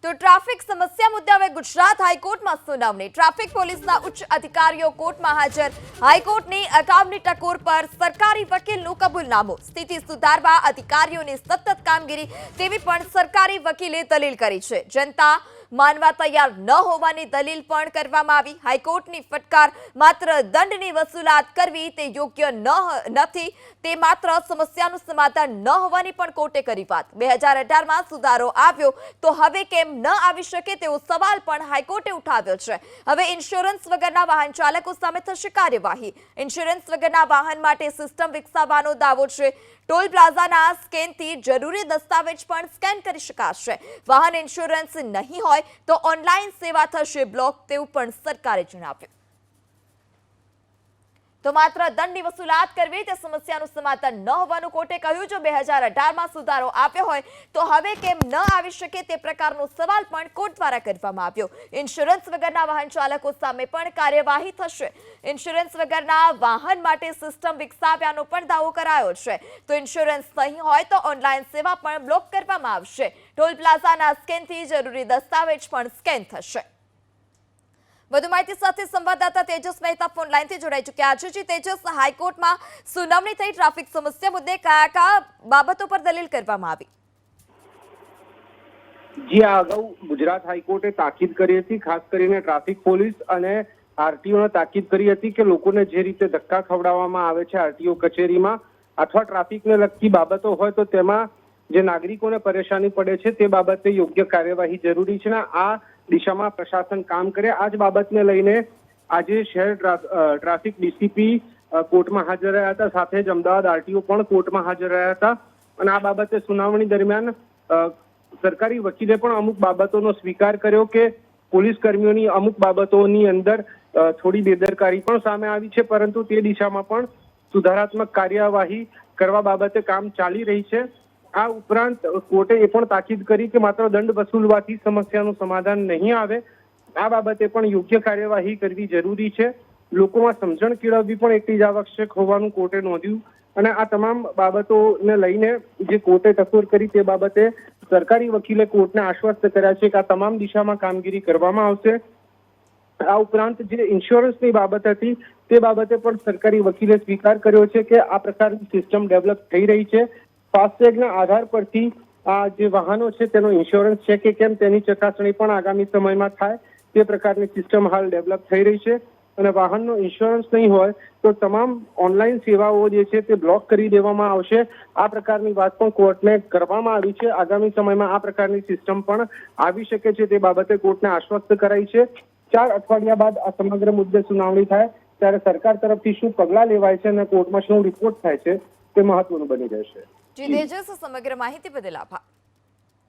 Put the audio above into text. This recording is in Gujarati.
તો ટ્રાફિક સમસ્યા મુદ્દે હવે ગુજરાત હાઈકોર્ટમાં સુનાવણી। ટ્રાફિક પોલીસના ઉચ્ચ અધિકારીઓ કોર્ટમાં હાજર। હાઈકોર્ટની અગાઉની ટકોર પર સરકારી વકીલનું કબૂલનામું। સ્થિતિ સુધારવા અધિકારીઓની સતત કામગીરી તેવી પણ સરકારી વકીલે દલીલ કરી છે। જનતા માનવા તૈયાર ન હોવાની દલીલ પણ કરવામાં આવી। હાઈકોર્ટની ફટકાર માત્ર દંડની વસૂલાત કરવી તે યોગ્ય નથી, તે માત્ર સમસ્યાનું સમાધાન ન હોવાની પણ કોર્ટે કરી વાત। 2018માં સુધારો આવ્યો તો હવે કેમ ન આવી શકે તેવો સવાલ પણ હાઈકોર્ટે ઉઠાવ્યો છે। હવે ઇન્સ્યોરન્સ વગરના વાહન ચાલકો સામે થશે કાર્યવાહી। ઇન્સ્યોરન્સ વગરના વાહન માટે સિસ્ટમ વિકસાવવાનો દાવો છે। ટોલ પ્લાઝાના સ્કેનથી જરૂરી દસ્તાવેજ પણ સ્કેન કરી શકાશે। વાહન ઇન્સ્યોરન્સ નહીં હોય તો ઓનલાઈન સેવા થશે બ્લોક, તેવું પણ સરકારે જણાવ્યું। તો માત્ર દંડની વસૂલાત કરવી તે સમસ્યાનું સમાધાન ન હોવાનું કોર્ટે કહ્યું। જો 2018માં સુધારો આવ્યો હોય તો હવે કેમ ન આવી શકે તે પ્રકારનો સવાલ પણ કોર્ટ દ્વારા કરવામાં આવ્યો। ઇન્સ્યોરન્સ વગરના વાહન ચાલકો સામે પણ કાર્યવાહી થશે। ઇન્સ્યોરન્સ વગરના વાહન માટે સિસ્ટમ વિકસાવ્યાનો પણ દાવો કરાયો છે। તો ઇન્સ્યોરન્સ નહીં હોય તો ઓનલાઈન સેવા પણ બ્લોક કરવામાં આવશે। ટોલ પ્લાઝાના સ્કેનથી જરૂરી દસ્તાવેજ પણ સ્કેન થશે। વધુ માહિતી સાથે સંવાદદાતા તેજસ મહેતા ફોન લાઈનથી જોડાઈ ચૂક્યા છે। જી તેજસ, હાઈકોર્ટમાં સુનાવણી થઈ ટ્રાફિક સમસ્યા મુદ્દે કયા બાબતો પર દલીલ કરવામાં આવી? જી, આ અગાઉ ગુજરાત હાઈકોર્ટે તાકીદ કરી હતી, ખાસ કરીને ટ્રાફિક પોલીસ અને આરટીઓને તાકીદ કરી હતી કે લોકોને જે રીતે ધક્કા ખવડાવવામાં આવે છે આરટીઓ કચેરીમાં અથવા ટ્રાફિકને લગતી બાબતો હોય તો તેમાં જે નાગરિકોને પરેશાની પડે છે તે બાબતે યોગ્ય કાર્યવાહી જરૂરી છે। આ દિશામાં પ્રશાસન કામ કરે। આ જ બાબતને લઈને આજે શહેર ટ્રાફિક ડીસીપી કોર્ટમાં હાજર રહ્યા હતા, સાથે જ અમદાવાદ આરટીઓ પણ કોર્ટમાં હાજર રહ્યા હતા અને આ બાબતે સુનાવણી દરમિયાન સરકારી વકીલે પણ અમુક બાબતોનો સ્વીકાર કર્યો કે પોલીસ કર્મીઓની અમુક બાબતોની અંદર થોડી બેદરકારી પણ સામે આવી છે, પરંતુ તે દિશામાં પણ સુધારાત્મક કાર્યવાહી કરવા બાબતે કામ ચાલી રહી છે। આ ઉપરાંત કોર્ટે એ પણ તાકીદ કરી કે માત્ર દંડ વસૂલવાથી સમસ્યાનું સમાધાન નહીં આવે, આ બાબતે પણ યોગ્ય કાર્યવાહી કરવી જરૂરી છે। લોકોમાં સમજણ કેળવવી પણ એટલી જ આવશ્યક હોવાનું કોર્ટે નોંધ્યું અને આ તમામ બાબતોને લઈને જે કોર્ટે ટકોર કરી તે બાબતે સરકારી વકીલે કોર્ટને આશ્વસ્ત કર્યા છે કે આ તમામ દિશામાં કામગીરી કરવામાં આવશે। આ ઉપરાંત જે ઇન્સ્યોરન્સની બાબત હતી તે બાબતે પણ સરકારી વકીલે સ્વીકાર કર્યો છે કે આ પ્રકારની સિસ્ટમ ડેવલપ થઈ રહી છે। ફાસ્ટેગના આધાર પરથી આ જે વાહનો છે તેનો ઇન્સ્યોરન્સ છે કે કેમ તેની ચકાસણી પણ આગામી સમયમાં થાય તે પ્રકારની સિસ્ટમ હાલ ડેવલપ થઈ રહી છે અને વાહનનો ઇન્સ્યોરન્સ નહીં હોય તો તમામ ઓનલાઈન સેવાઓ જે છે તે બ્લોક કરી દેવામાં આવશે। આ પ્રકારની વાત પણ કોર્ટને કરવામાં આવી છે। આગામી સમયમાં આ પ્રકારની સિસ્ટમ પણ આવી શકે છે તે બાબતે કોર્ટને આશ્વસ્ત કરાઈ છે। 4 અઠવાડિયા બાદ આ સમગ્ર મુદ્દે સુનાવણી થાય ત્યારે સરકાર તરફથી શું પગલાં લેવાય છે અને કોર્ટમાં શું રિપોર્ટ થાય છે તે મહત્વનું બની રહેશે। જી તેજસ, સમગ્ર માહિતી બદલ આભાર।